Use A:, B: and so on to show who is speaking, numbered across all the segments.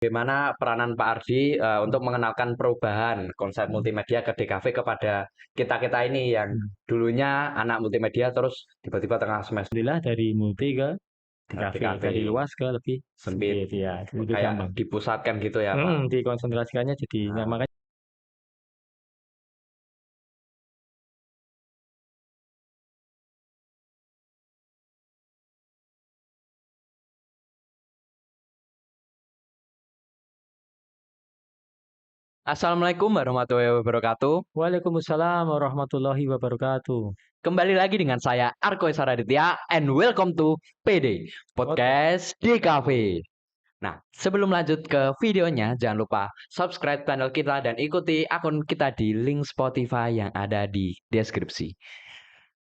A: Bagaimana peranan Pak Ardi untuk mengenalkan perubahan konsep multimedia ke DKV kepada kita-kita ini yang dulunya anak multimedia terus tiba-tiba tengah semester
B: Alhamdulillah dari multi ke DKV,
A: DKV
B: dari luas ke lebih
A: sempit,
B: sempit ya, lebih
A: kayak
B: gampang.
A: dipusatkan gitu ya Pak.
B: Dikonsentrasikannya jadi
A: Nah,
B: makanya
A: Assalamualaikum warahmatullahi wabarakatuh.
B: Waalaikumsalam warahmatullahi wabarakatuh.
A: Kembali lagi dengan saya Arko Saraditya and welcome to PD Podcast DKV. Nah, sebelum lanjut ke videonya, jangan lupa subscribe channel kita dan ikuti akun kita di link Spotify yang ada di deskripsi.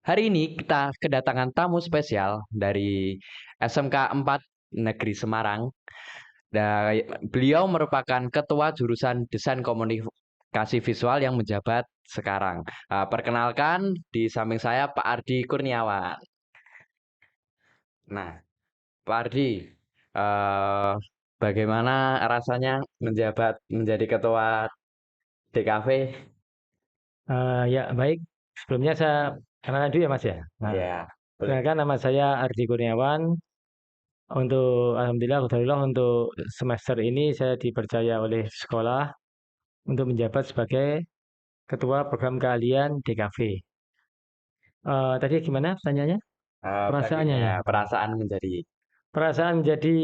A: Hari ini kita kedatangan tamu spesial dari SMK 4 Negeri Semarang. Beliau merupakan ketua jurusan Desain Komunikasi Visual yang menjabat sekarang. Perkenalkan, di samping saya Pak Ardi Kurniawan. Nah, Pak Ardi, eh, bagaimana rasanya menjabat menjadi ketua DKV?
B: Ya baik, sebelumnya saya kenalan dulu ya Mas ya. Nah,
A: Ya, boleh.
B: perkenalkan nama saya Ardi Kurniawan. Alhamdulillah untuk semester ini saya dipercaya oleh sekolah untuk menjabat sebagai ketua program keahlian DKV. Tadi gimana pertanyaannya? Perasaannya ya.
A: Perasaan menjadi
B: Perasaan menjadi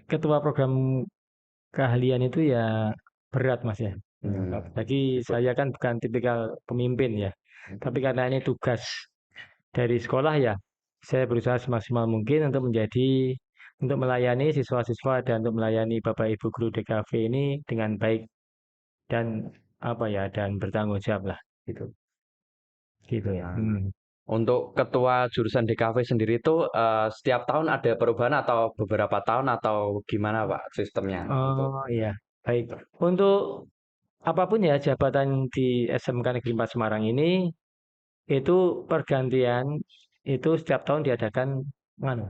B: ketua program keahlian itu ya berat Mas ya. Bagi
A: cukup.
B: saya kan bukan tipikal pemimpin ya. Tapi karena ini tugas dari sekolah ya, saya berusaha semaksimal mungkin untuk melayani siswa-siswa dan untuk melayani Bapak Ibu guru DKV ini dengan baik dan dan bertanggung jawab lah gitu. Gitu ya.
A: Nah, untuk ketua jurusan DKV sendiri itu setiap tahun ada perubahan atau beberapa tahun atau gimana Pak sistemnya untuk
B: Oh iya, baik. Untuk apapun ya jabatan di SMK Negeri 4 Semarang ini itu pergantian itu setiap tahun diadakan nganu,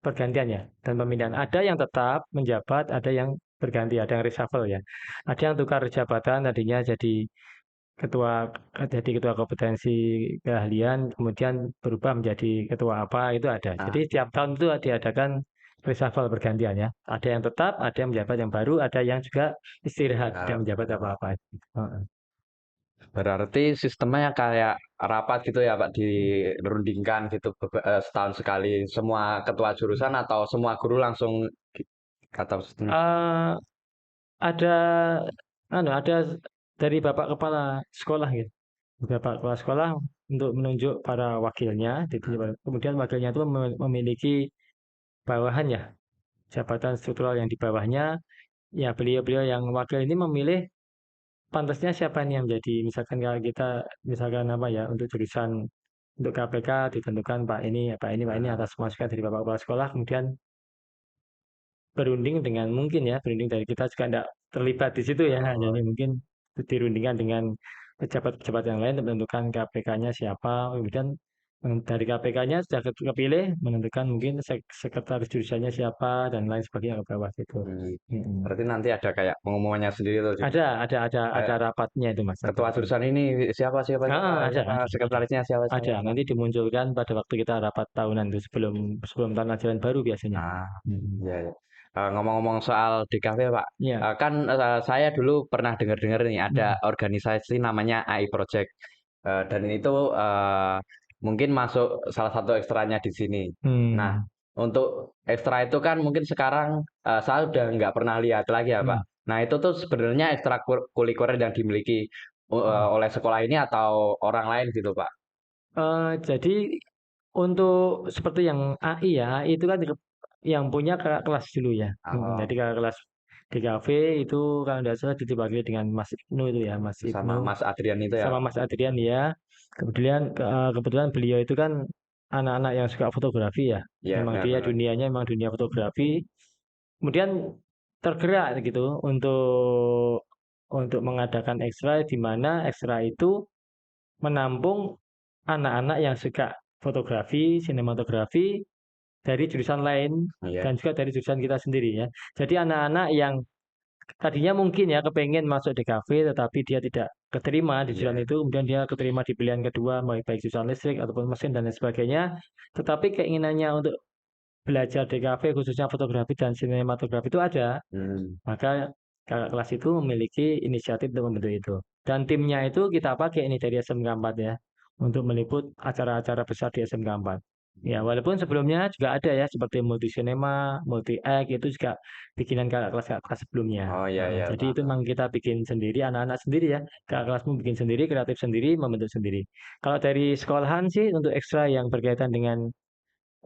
B: pergantian ya dan pemindahan. Ada yang tetap menjabat, ada yang berganti, ada yang reshuffle ya. Ada yang tukar jabatan tadinya jadi ketua kompetensi keahlian, kemudian berubah menjadi ketua apa itu ada. Jadi
A: nah,
B: setiap tahun itu diadakan reshuffle pergantian ya. Ada yang tetap, ada yang menjabat yang baru, ada yang juga istirahat, tidak menjabat apa-apa. Heeh.
A: berarti sistemnya kayak rapat gitu ya Pak, dirundingkan gitu setahun sekali semua ketua jurusan atau semua guru langsung atau sistemnya?
B: Eh, ada ada dari Bapak Kepala Sekolah gitu. Bapak Kepala Sekolah untuk menunjuk para wakilnya, kemudian wakilnya itu memiliki bawahan ya, jabatan struktural yang di bawahnya. Ya, beliau-beliau yang wakil ini memilih pantasnya siapa nih yang menjadi, misalkan kalau kita, misalkan untuk jurusan untuk KPK ditentukan Pak ini
A: Nah,
B: atas masukan dari Bapak Kepala Sekolah, kemudian berunding dari kita juga tidak terlibat di situ ya,
A: oh,
B: jadi mungkin dirundingkan dengan pejabat-pejabat yang lain untuk menentukan KPK-nya siapa, kemudian dari KPK-nya sudah kepilih menentukan mungkin sekretaris jurusannya siapa dan lain sebagainya ke bawah gitu. Mm-mm.
A: berarti nanti ada kayak pengumumannya sendiri tuh.
B: Ada
A: Kayak
B: rapatnya itu Mas, ada
A: ketua
B: rapatnya.
A: jurusan ini siapa siapa siapa
B: Ada.
A: sekretarisnya siapa siapa.
B: Ada. Nanti dimunculkan pada waktu kita rapat tahunan itu sebelum sebelum tahun ajaran baru biasanya.
A: Ah,
B: Mm-mm.
A: iya, iya. Ngomong-ngomong soal DKV, Pak,
B: Ya.
A: kan saya dulu pernah dengar-dengar nih ada
B: Mm.
A: organisasi namanya AI Project. Dan itu mungkin masuk salah satu ekstranya di sini. Nah,
B: Hmm.
A: untuk ekstra itu kan mungkin sekarang saya udah nggak pernah lihat lagi ya, Pak.
B: Hmm.
A: Nah, itu tuh sebenarnya ekstrakurikuler yang dimiliki
B: Hmm.
A: oleh sekolah ini atau orang lain gitu, Pak.
B: Jadi untuk seperti yang AI ya, AI itu kan yang punya kakak kelas dulu ya. Jadi
A: Oh,
B: kakak kelas di kafe itu kalau tidak salah diwakili dengan Mas Ibnu itu ya, Mas
A: sama
B: Ibnu
A: Mas Adrian itu ya,
B: sama
A: Pak.
B: Mas Adrian ya. Kebetulan beliau itu kan anak-anak yang suka fotografi ya.
A: Iya,
B: Memang dia
A: benar-benar.
B: dunianya memang dunia fotografi. Kemudian tergerak gitu untuk mengadakan ekstra di mana ekstra itu menampung anak-anak yang suka fotografi, sinematografi, dari jurusan lain
A: Iya.
B: dan juga dari jurusan kita sendiri ya. Jadi anak-anak yang tadinya mungkin ya kepengen masuk DKV tetapi dia tidak keterima di jurusan
A: Iya.
B: itu, kemudian dia keterima di pilihan kedua, baik jurusan listrik ataupun mesin dan lain sebagainya. Tetapi keinginannya untuk belajar DKV khususnya fotografi dan sinematografi itu ada,
A: Hmm.
B: maka kakak kelas itu memiliki inisiatif untuk membentuk itu. Dan timnya itu kita pakai ini dari SMK 4 ya, untuk meliput acara-acara besar di SMK 4. Ya, walaupun sebelumnya juga ada ya, seperti Multi Cinema, Multi Act, itu juga bikinan kakak kelas sebelumnya.
A: Oh iya iya
B: Jadi
A: Pak.
B: itu memang kita bikin sendiri, anak-anak sendiri ya, kakak kelasmu bikin sendiri, kreatif sendiri, membentuk sendiri. Kalau dari sekolahan sih, untuk ekstra yang berkaitan dengan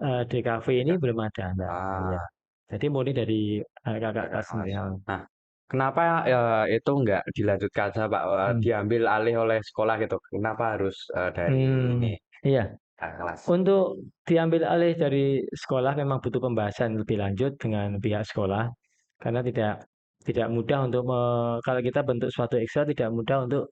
B: DKV ini belum ada, enggak. Ya.
A: Ah,
B: Jadi murni dari kakak
A: kakak
B: kelas sendiri.
A: kelas. Nah, kenapa itu nggak dilanjutkan saja Pak?
B: Hmm.
A: Diambil alih oleh sekolah gitu. Kenapa harus dari ini
B: Iya.
A: kakak kelas?
B: Untuk diambil alih dari sekolah memang butuh pembahasan lebih lanjut dengan pihak sekolah karena tidak mudah untuk kalau kita bentuk suatu ekstra tidak mudah untuk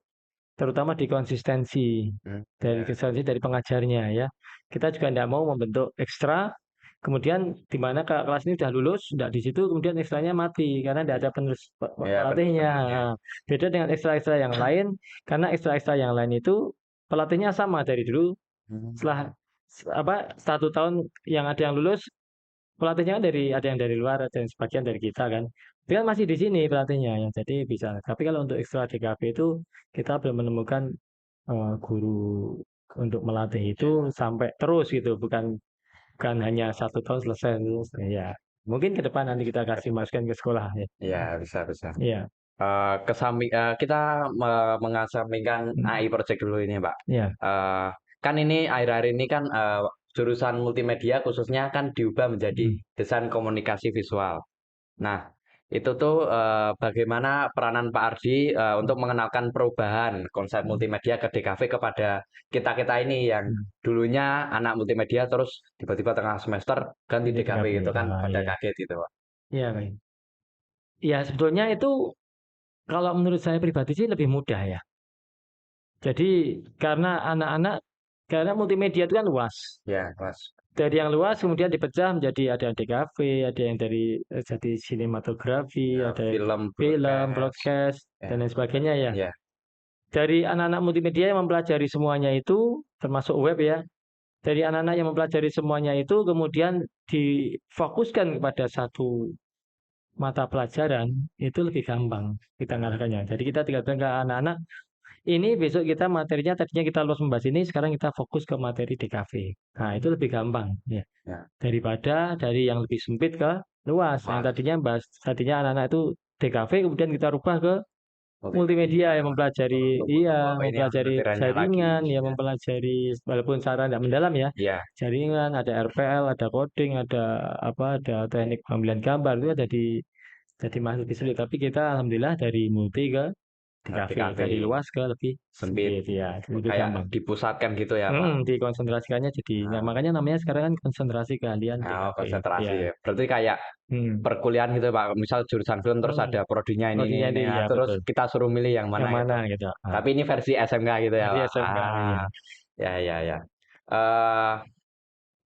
B: terutama di konsistensi
A: Hmm,
B: dari
A: ya.
B: konsistensi dari pengajarnya ya. Kita juga tidak mau membentuk ekstra kemudian di mana kakak kelas ini sudah lulus, tidak di situ kemudian ekstranya mati karena tidak ada penerus
A: Ya
B: pelatihnya.
A: penerusnya.
B: Beda dengan ekstra-ekstra yang lain karena ekstra-ekstra yang lain itu pelatihnya sama dari dulu
A: Hmm.
B: setelah apa 1 tahun yang ada yang lulus pelatihnya kan ada yang dari luar ada yang sebagian dari kita kan tapi kan masih di sini pelatihnya ya jadi bisa tapi kalau untuk ekstra DKP itu kita belum menemukan guru untuk melatih itu
A: Ya,
B: sampai terus gitu bukan bukan hanya 1 tahun selesai terus ya mungkin ke depan nanti kita kasih masukan ke sekolah ya
A: ya bisa bisa.
B: ya
A: Kita mengasampingkan AI project dulu ini Pak.
B: ya
A: Eh, kan ini akhir-akhir ini kan jurusan multimedia khususnya kan diubah menjadi
B: mm,
A: desain komunikasi visual. Nah, itu tuh bagaimana peranan Pak Ardi untuk mengenalkan perubahan konsep multimedia ke DKV kepada kita-kita ini yang dulunya anak multimedia terus tiba-tiba tengah semester ganti
B: jadi
A: DKV
B: DKP
A: gitu kan pada
B: iya
A: kaget gitu Pak.
B: iya baik. Ya sebetulnya itu kalau menurut saya pribadi sih lebih mudah ya. Jadi karena multimedia itu kan luas.
A: Ya, Mas.
B: Dari yang luas kemudian dipecah menjadi ada yang DKV, ada yang dari jadi sinematografi,
A: Ya,
B: ada yang
A: film
B: film,
A: broadcast.
B: broadcast,
A: Ya,
B: dan lain sebagainya ya.
A: ya,
B: Dari anak-anak multimedia yang mempelajari semuanya itu, termasuk web ya. Dari anak-anak yang mempelajari semuanya itu kemudian difokuskan kepada satu mata pelajaran itu lebih gampang kita ngarahkannya. Jadi kita tinggal bilang ke anak-anak ini besok kita materinya tadinya kita luas membahas ini, sekarang kita fokus ke materi DKV. Nah, itu lebih gampang ya.
A: ya.
B: Daripada dari yang lebih sempit ke luas. Yang
A: Mas,
B: tadinya anak-anak itu DKV kemudian kita rubah ke multimedia
A: multimedia
B: yang mempelajari
A: untuk ini yang
B: mempelajari
A: materialnya lagi.
B: jaringan, ya
A: Ya,
B: mempelajari walaupun secara tidak mendalam ya.
A: ya,
B: Jaringan, ada RPL, ada coding, ada teknik pengambilan gambar itu jadi masih lebih sulit. Tapi kita alhamdulillah dari multi ke DKV
A: DKV
B: dari luas ke lebih
A: sempit
B: sempit ya lebih
A: kayak
B: gampang
A: dipusatkan gitu ya Pak.
B: dikonsentrasikannya jadi nah,
A: Nah,
B: makanya namanya sekarang kan konsentrasi keahlian
A: nah,
B: DKV
A: konsentrasi
B: ya
A: ya. Berarti kayak
B: hmm.
A: perkuliahan gitu Pak. Misal jurusan film terus ada prodinya ini,
B: Prodinya
A: ini.
B: itu
A: Nah,
B: ya
A: terus
B: betul
A: kita suruh milih yang
B: yang
A: mana
B: mana
A: gitu.
B: gitu
A: Tapi ini versi SMK gitu ya
B: nanti
A: Pak.
B: SMK ya
A: Ya, ya, ya. Eh,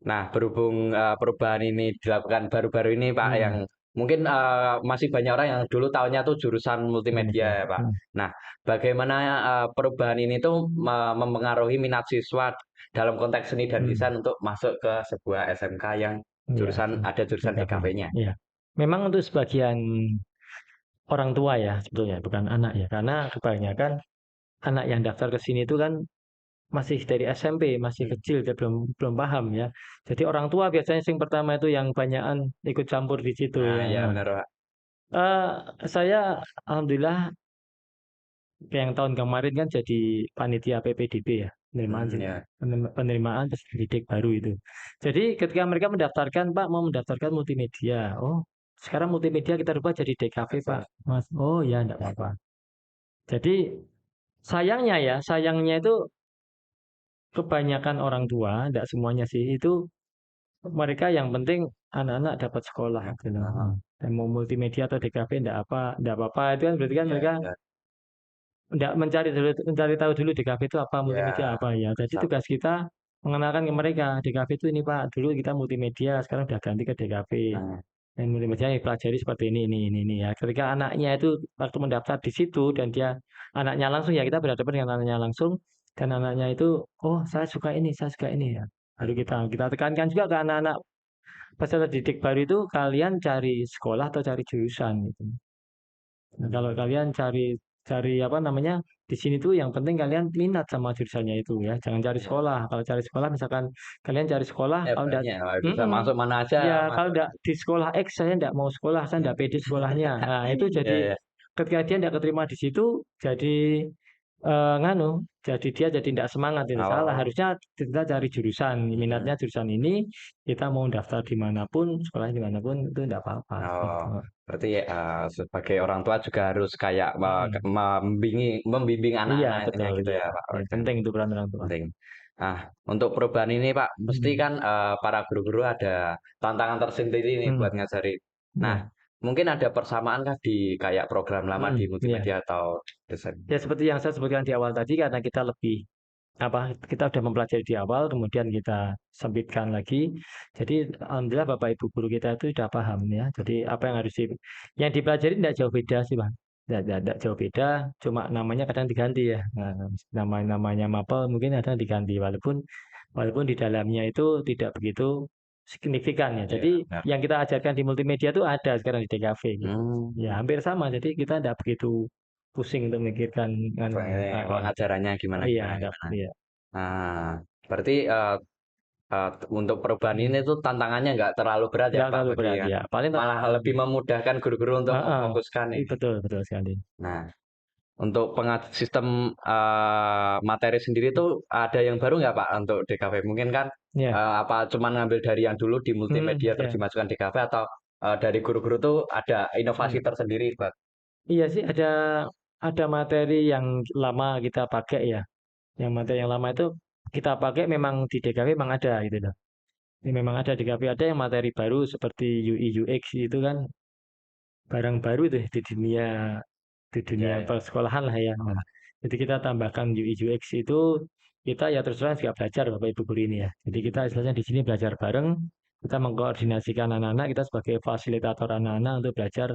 A: Nah, berhubung perubahan ini dilakukan baru-baru ini, Pak, yang
B: hmm.
A: mungkin masih banyak orang yang dulu tahunya tuh jurusan multimedia
B: Multimedia
A: ya, Pak. Nah, bagaimana perubahan ini tuh mempengaruhi minat siswa dalam konteks seni dan
B: Hmm.
A: desain untuk masuk ke sebuah SMK yang
B: Ya,
A: ada jurusan
B: DKV
A: DKV-nya?
B: ya memang untuk sebagian orang tua ya sebetulnya bukan anak ya karena kebanyakan anak yang daftar ke sini itu kan masih dari SMP, masih
A: Hmm.
B: kecil, dia belum belum paham ya. Jadi orang tua biasanya yang pertama itu yang banyakan ikut campur di situ
A: Nah,
B: ya.
A: ya benar, Pak.
B: Saya alhamdulillah kayak yang tahun kemarin kan jadi panitia PPDB ya,
A: Ya.
B: penerimaan peserta didik baru itu. Jadi ketika mereka mendaftarkan, Pak mau mendaftarkan multimedia. Oh, sekarang multimedia kita rubah jadi DKV, Pak. Mas, oh ya enggak apa-apa. Jadi sayangnya itu kebanyakan orang tua, tidak semuanya sih, itu mereka yang penting anak-anak dapat sekolah
A: Ya.
B: gitu loh. Dan mau multimedia atau DKV enggak apa-apa. Itu kan berarti kan
A: Ya,
B: mereka
A: ya,
B: enggak mencari tahu dulu DKV itu apa, multimedia
A: ya,
B: apa ya. Jadi tugas kita mengenalkan ke mereka DKV itu ini Pak, dulu kita multimedia, sekarang udah ganti ke DKV.
A: Nah,
B: Dan multimedia yang pelajari seperti ini ya. Ketika anaknya itu waktu mendaftar di situ dan dia anaknya langsung ya kita berhadapan dengan anaknya langsung dan anaknya itu oh saya suka ini ya. Lalu kita tekankan juga ke anak-anak peserta didik baru itu kalian cari sekolah atau cari jurusan gitu. Nah, kalau kalian cari cari apa namanya di sini tuh yang penting kalian minat sama jurusannya itu ya. Jangan cari
A: ya,
B: sekolah. Kalau cari sekolah misalkan kalian cari sekolah kalau enggak
A: banyak bisa masuk mana aja
B: ya kalau
A: masuk.
B: enggak di sekolah X saya enggak mau sekolah, saya enggak pede sekolahnya. Nah, itu
A: Ya,
B: jadi
A: ya.
B: ketika dia enggak keterima di situ jadi nganu jadi dia jadi enggak semangat itu salah.
A: Oh,
B: Harusnya kita cari jurusan, minatnya
A: mm-mm.
B: jurusan ini, kita mau daftar dimanapun, sekolah dimanapun itu enggak apa-apa
A: Oh,
B: gitu.
A: berarti sebagai orang tua juga harus kayak
B: Mm-mm.
A: membimbing
B: Iya,
A: anak-anaknya
B: betul
A: gitu
B: ya.
A: ya Pak.
B: Ya,
A: Organ.
B: penting itu peran orang tua.
A: Penting. Nah, untuk perubahan ini Pak, mesti
B: Hmm.
A: kan para guru-guru ada tantangan tersendiri nih
B: Hmm.
A: buat ngajarin. Nah,
B: Ya.
A: mungkin ada persamaan kah di kayak program lama
B: Hmm.
A: di
B: Ya.
A: multimedia atau desain?
B: Ya seperti yang saya sebutkan di awal tadi karena kita lebih apa kita sudah mempelajari di awal kemudian kita sempitkan lagi. Jadi alhamdulillah Bapak Ibu guru kita itu sudah paham ya. Jadi apa yang harus yang dipelajari tidak jauh beda sih Bang. Tidak jauh beda, cuma namanya kadang diganti ya. Nah, namanya mapel mungkin kadang diganti walaupun walaupun di dalamnya itu tidak begitu signifikan ya.
A: Iya,
B: Jadi
A: benar.
B: yang kita ajarkan di multimedia itu ada sekarang di DKV gitu. Ya
A: Hmm,
B: hampir sama. Jadi kita tidak begitu pusing untuk memikirkan
A: apa
B: anunya.
A: ini pengajarannya gimana
B: Iya,
A: gimana
B: ada
A: gimana.
B: iya.
A: Nah, berarti untuk perubahan ini tuh tantangannya nggak terlalu berat ya
B: Nggak
A: Pak
B: terlalu
A: bagi
B: berat
A: yang
B: ya. Paling
A: malah lebih memudahkan guru-guru untuk
B: heeh.
A: memfokuskan
B: Iya,
A: ini.
B: betul betul sekali.
A: Nah, untuk sistem materi sendiri tuh ada yang baru nggak Pak untuk DKV? Mungkin kan
B: Ya.
A: apa cuman ngambil dari yang dulu di multimedia terus
B: Ya.
A: dimasukkan DKV atau dari guru-guru tuh ada inovasi
B: Hmm.
A: tersendiri Pak?
B: Iya sih ada materi yang lama kita pakai ya. Yang materi yang lama itu kita pakai memang di DKV memang ada gitu loh. Ini memang ada di DKV ada yang materi baru seperti UI UX itu kan barang baru tuh di dunia
A: Ya, ya.
B: persekolahan lah ya. Nah, jadi kita tambahkan UI UX itu kita ya terus terang juga belajar Bapak Ibu guru ini ya. Jadi kita istilahnya di sini belajar bareng, kita mengkoordinasikan anak-anak, kita sebagai fasilitator anak-anak untuk belajar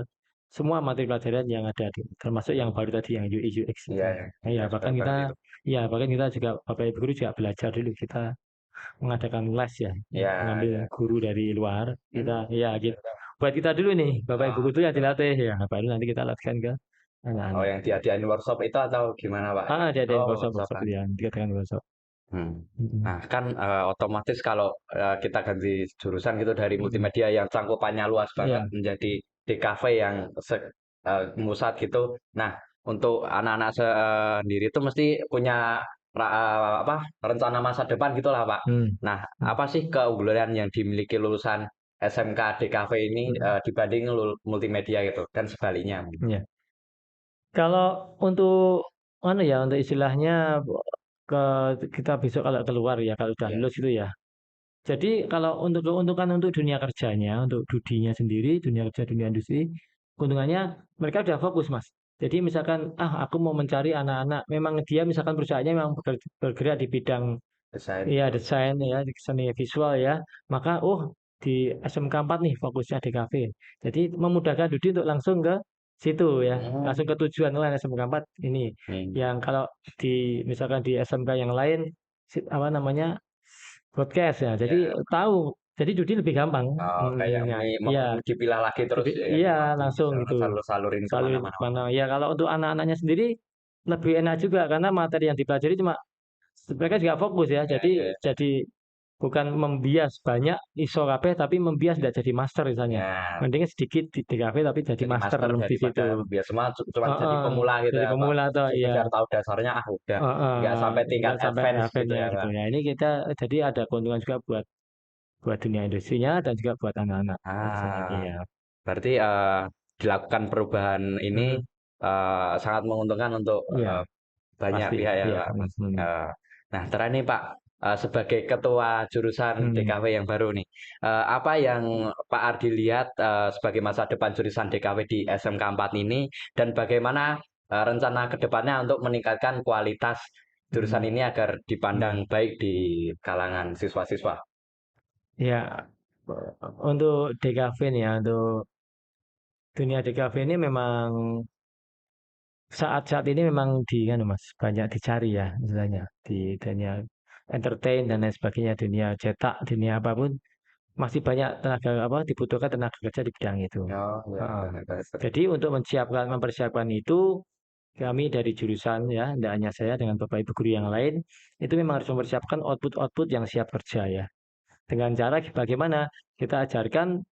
B: semua materi pelajaran yang ada, termasuk yang baru tadi yang UI UX itu.
A: Iya, ya.
B: Nah, ya
A: Yang sudah
B: bahkan
A: baru
B: kita
A: itu.
B: ya bahkan kita juga Bapak Ibu guru juga belajar dulu kita mengadakan les ya,
A: Ya,
B: mengambil
A: ya.
B: guru dari luar. Kita
A: Hmm.
B: ya gitu. Buat kita dulu nih, Bapak Ibu
A: Oh,
B: guru yang
A: gitu.
B: dilatih ya, baru nanti kita latihkan ke
A: Oh,
B: anak-anak.
A: yang diadain workshop itu atau gimana, Pak?
B: Diadain
A: Oh,
B: workshop
A: workshop.
B: workshop ya, dikatakan workshop.
A: Hmm.
B: Mm-mm.
A: Nah, kan otomatis kalau kita ganti jurusan gitu dari
B: Mm-mm.
A: multimedia yang cangkupannya luas banget
B: Iya,
A: menjadi DKV yang musat gitu. Nah, untuk anak-anak sendiri itu mesti punya apa rencana masa depan gitulah, Pak.
B: mm.
A: Nah,
B: Mm.
A: apa sih keunggulan yang dimiliki lulusan SMK DKV ini
B: Mm.
A: dibanding multimedia gitu dan sebaliknya?
B: Iya. Kalau untuk anu ya, untuk istilahnya ke kita besok kalau keluar ya, kalau udah
A: Ya,
B: lulus itu ya. Jadi kalau untuk keuntungan untuk dunia kerjanya, untuk dudinya sendiri, dunia kerja, dunia industri, keuntungannya mereka udah fokus, Mas. Jadi misalkan, aku mau mencari anak-anak, memang dia misalkan perusahaannya memang bergerak di bidang
A: desain
B: ya
A: gitu.
B: desain ya, seni visual ya, maka di SMK 4 nih fokusnya di kafe. Jadi memudahkan Dudi untuk langsung ke situ ya, langsung ke
A: Hmm.
B: tujuan lah SMK 4 ini.
A: Nih.
B: Yang kalau misalkan di SMK yang lain apa namanya podcast ya. Jadi
A: Ya,
B: tahu. Jadi Dudi lebih gampang.
A: kayak
B: Ya, iya,
A: dipilah lagi terus ya,
B: iya
A: bisa
B: langsung gitu.
A: salur-salurin
B: Salur
A: kemana-mana.
B: mana. Ya kalau untuk anak-anaknya sendiri lebih enak juga karena materi yang dipelajari cuma mereka juga fokus ya.
A: Ya,
B: Jadi
A: ya,
B: jadi bukan membias banyak ISO kabeh tapi membias tidak jadi master misalnya.
A: ya.
B: Mending sedikit di DKV tapi jadi
A: Jadi
B: master
A: master
B: di
A: daripada
B: situ.
A: biasa mah cuma jadi
B: Heeh,
A: pemula gitu
B: jadi
A: ya Pak.
B: pemula tuh iya.
A: Sekedar tahu dasarnya udah nggak
B: Heeh,
A: sampai tingkat
B: enggak sampai
A: advance gitu
B: akhirnya
A: ya
B: gitu
A: Pak.
B: ya. Ini kita jadi ada keuntungan juga buat buat dunia industrinya dan juga buat anak-anak.
A: Ah,
B: Iya.
A: berarti dilakukan perubahan ini
B: Hmm,
A: sangat menguntungkan untuk
B: iya,
A: banyak
B: pasti.
A: pihak ya
B: Iya.
A: Pak. Mas.
B: Hmm.
A: Nah, terakhir nih Pak, sebagai ketua jurusan
B: Hmm.
A: DKV yang baru nih, apa yang Pak Ardi lihat sebagai masa depan jurusan DKV di SMK 4 ini dan bagaimana rencana ke depannya untuk meningkatkan kualitas jurusan
B: Hmm.
A: ini agar dipandang baik di kalangan siswa-siswa?
B: Ya, untuk DKV nih ya, untuk dunia DKV ini memang saat-saat ini memang kan Mas, banyak dicari ya istilahnya di dunia entertain dan lain sebagainya, dunia cetak, dunia apapun masih banyak tenaga apa dibutuhkan tenaga kerja di bidang itu.
A: Oh ya,
B: Heeh.
A: benar.
B: Jadi untuk mempersiapkan itu kami dari jurusan ya, tidak hanya saya dengan Bapak Ibu guru yang lain, itu memang harus mempersiapkan output-output yang siap kerja ya. Dengan cara bagaimana kita ajarkan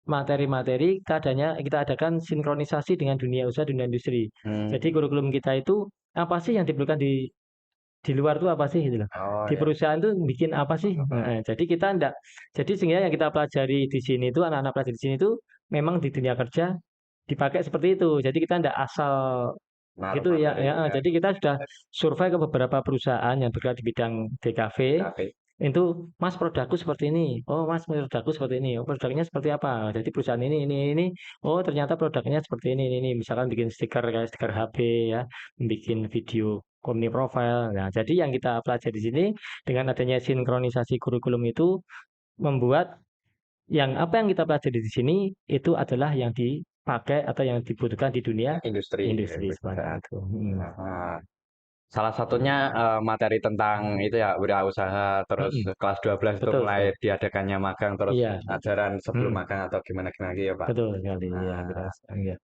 B: materi-materi, kita adakan sinkronisasi dengan dunia usaha, dunia industri. Jadi
A: Hmm.
B: kurikulum kita itu apa sih yang diperlukan di luar tuh apa sih gitu loh.
A: Oh
B: Di
A: ya.
B: perusahaan tuh bikin apa sih? Jadi kita enggak, jadi sehingga yang kita pelajari di sini tuh anak-anak pelajari di sini tuh memang di dunia kerja dipakai seperti itu. Jadi kita enggak asal
A: Naruh
B: gitu ya,
A: materi
B: ya.
A: ya.
B: Jadi kita sudah survei ke beberapa perusahaan yang bergerak di bidang DKV.
A: Tapi
B: Itu, Mas produkku seperti ini. Oh, Mas produkku seperti ini. Oh, produknya seperti apa? Jadi perusahaan ini. Oh, ternyata produknya seperti ini. Misalkan bikin stiker kayak stiker HP ya, bikin video company profile. Nah, jadi yang kita pelajari di sini dengan adanya sinkronisasi kurikulum itu membuat apa yang kita pelajari di sini itu adalah yang dipakai atau yang dibutuhkan di dunia
A: industri.
B: industri seperti itu.
A: Nah, salah satunya materi tentang itu ya wirausaha, terus
B: Mm-mm.
A: kelas 12 itu
B: Betul
A: mulai
B: sekali.
A: diadakannya magang, terus
B: Iya,
A: ajaran sebelum
B: mm,
A: magang atau gimana-gimana gitu ya Pak.
B: betul sekali. Ya,
A: Nah,
B: berdasarkan ya.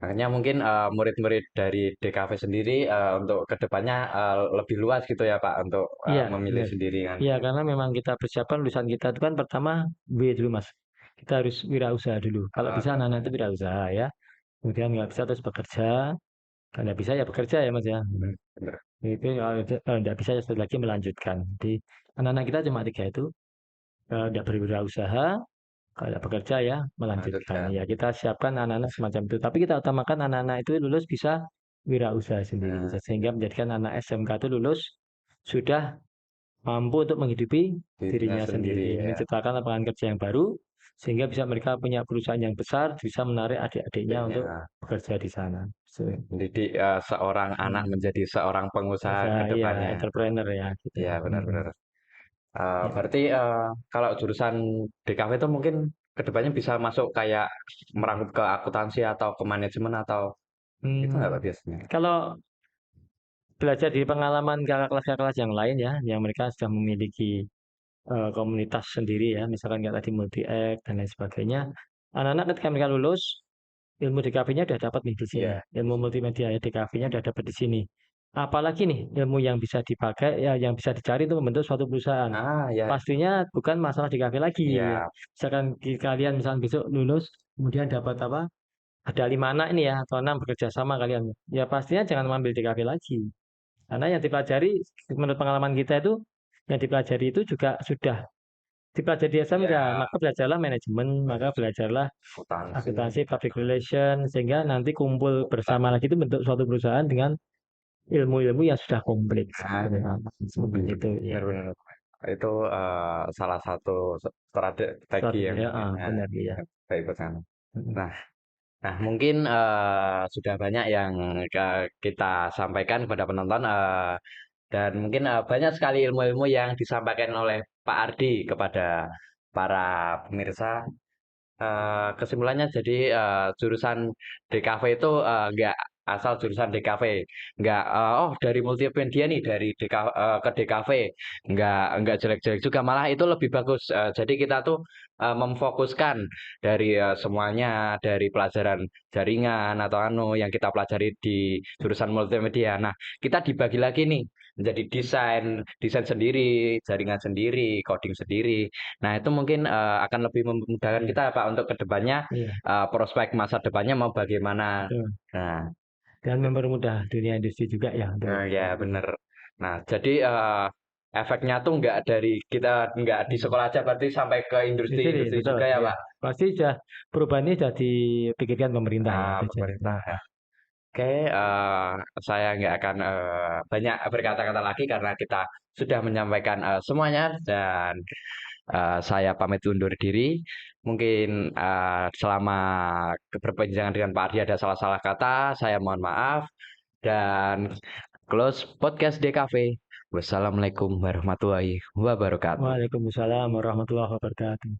A: makanya mungkin murid-murid dari DKV sendiri untuk kedepannya lebih luas gitu ya Pak untuk
B: Iya,
A: memilih
B: benar.
A: sendiri kan.
B: Iya, karena memang kita persiapkan lulusan kita itu kan pertama W dulu, Mas. Kita harus wirausaha dulu. Kalau bisa anak-anak itu wirausaha ya. Kemudian nggak bisa terus bekerja. Kalau nggak bisa ya bekerja ya, Mas ya.
A: Bener.
B: Itu kalau nggak bisa ya satu lagi melanjutkan. Jadi anak-anak kita cuma tiga itu. Kalau nggak berwirausaha, kalau nggak bekerja ya melanjutkan.
A: Lanjutkan.
B: Ya kita siapkan anak-anak semacam itu. Tapi kita utamakan anak-anak itu lulus bisa wirausaha sendiri.
A: Nah,
B: Sehingga menjadikan anak SMK itu lulus sudah mampu untuk menghidupi
A: dirinya
B: dirinya
A: sendiri
B: sendiri,
A: ya.
B: menciptakan lapangan kerja yang baru, sehingga bisa mereka punya perusahaan yang besar, bisa menarik adik-adiknya untuk
A: Adiknya.
B: bekerja di sana. So,
A: Mendidik seorang anak
B: hmm,
A: menjadi seorang pengusaha
B: usaha
A: ke
B: iya,
A: depannya.
B: entrepreneur ya gitu.
A: Ya benar-benar.
B: Ya.
A: Berarti kalau jurusan DKV itu mungkin kedepannya bisa masuk kayak merangkup ke akuntansi atau ke manajemen atau itu nggak Pak
B: Hmm,
A: biasanya?
B: kalau belajar di pengalaman kakak kelas yang lain ya, yang mereka sudah memiliki komunitas sendiri ya, misalkan kayak tadi multi X dan lain sebagainya, anak-anak ketika mereka lulus, ilmu DKV-nya udah dapat nih di sini.
A: Iya.
B: Ilmu multimedia DKV-nya udah dapat di sini. Apalagi nih ilmu yang bisa dipakai ya yang bisa dicari untuk membentuk suatu perusahaan.
A: Ah ya,
B: Pastinya bukan masalah DKV lagi. Ya.
A: ya
B: Misalkan kalian misalkan besok lulus kemudian dapat apa? Ada 5 anak ini ya atau 6 bekerja sama kalian. Ya pastinya jangan mengambil DKV lagi. Karena yang dipelajari menurut pengalaman kita itu yang dipelajari itu juga sudah dipelajari di SMK,
A: ya
B: maka belajarlah manajemen, maka belajarlah
A: akuntansi.
B: akuntansi public relation sehingga nanti kumpul bersama lagi itu bentuk suatu perusahaan dengan ilmu-ilmu yang sudah komplit
A: Nah,
B: seperti itu ya
A: benar-benar. Itu salah satu strategi
B: strategi
A: yang
B: ya benar ya.
A: baik ke sana. Nah, nah mungkin sudah banyak yang kita sampaikan kepada penonton dan mungkin banyak sekali ilmu-ilmu yang disampaikan oleh Pak Ardi kepada para pemirsa. Kesimpulannya jadi jurusan DKV itu nggak asal jurusan DKV, nggak oh dari multimedia nih dari ke DKV, nggak jelek-jelek juga malah itu lebih bagus. Jadi kita tuh memfokuskan dari semuanya dari pelajaran jaringan atau yang kita pelajari di jurusan multimedia. Nah kita dibagi lagi nih menjadi desain desain sendiri, jaringan sendiri, coding sendiri. Nah, itu mungkin akan lebih memudahkan
B: Iya,
A: kita Pak untuk kedepannya
B: iya,
A: prospek masa depannya mau bagaimana.
B: betul.
A: Nah,
B: Dan mempermudah dunia industri juga ya untuk
A: ya bener. Nah, jadi efeknya tuh nggak dari kita nggak di
B: hmm,
A: sekolah aja, berarti sampai ke
B: industri
A: industri-industri
B: betul
A: juga ya
B: ya.
A: Pak.
B: Pasti sudah perubahan ini sudah dipikirkan pemerintah ya itu jadi.
A: Pemerintah. Ya. Oke, saya nggak akan banyak berkata-kata lagi karena kita sudah menyampaikan semuanya dan saya pamit undur diri. Mungkin selama perbincangan dengan Pak Ardi ada salah-salah kata, saya mohon maaf. Dan close podcast DKV. Wassalamualaikum warahmatullahi wabarakatuh.
B: Waalaikumsalam warahmatullahi wabarakatuh.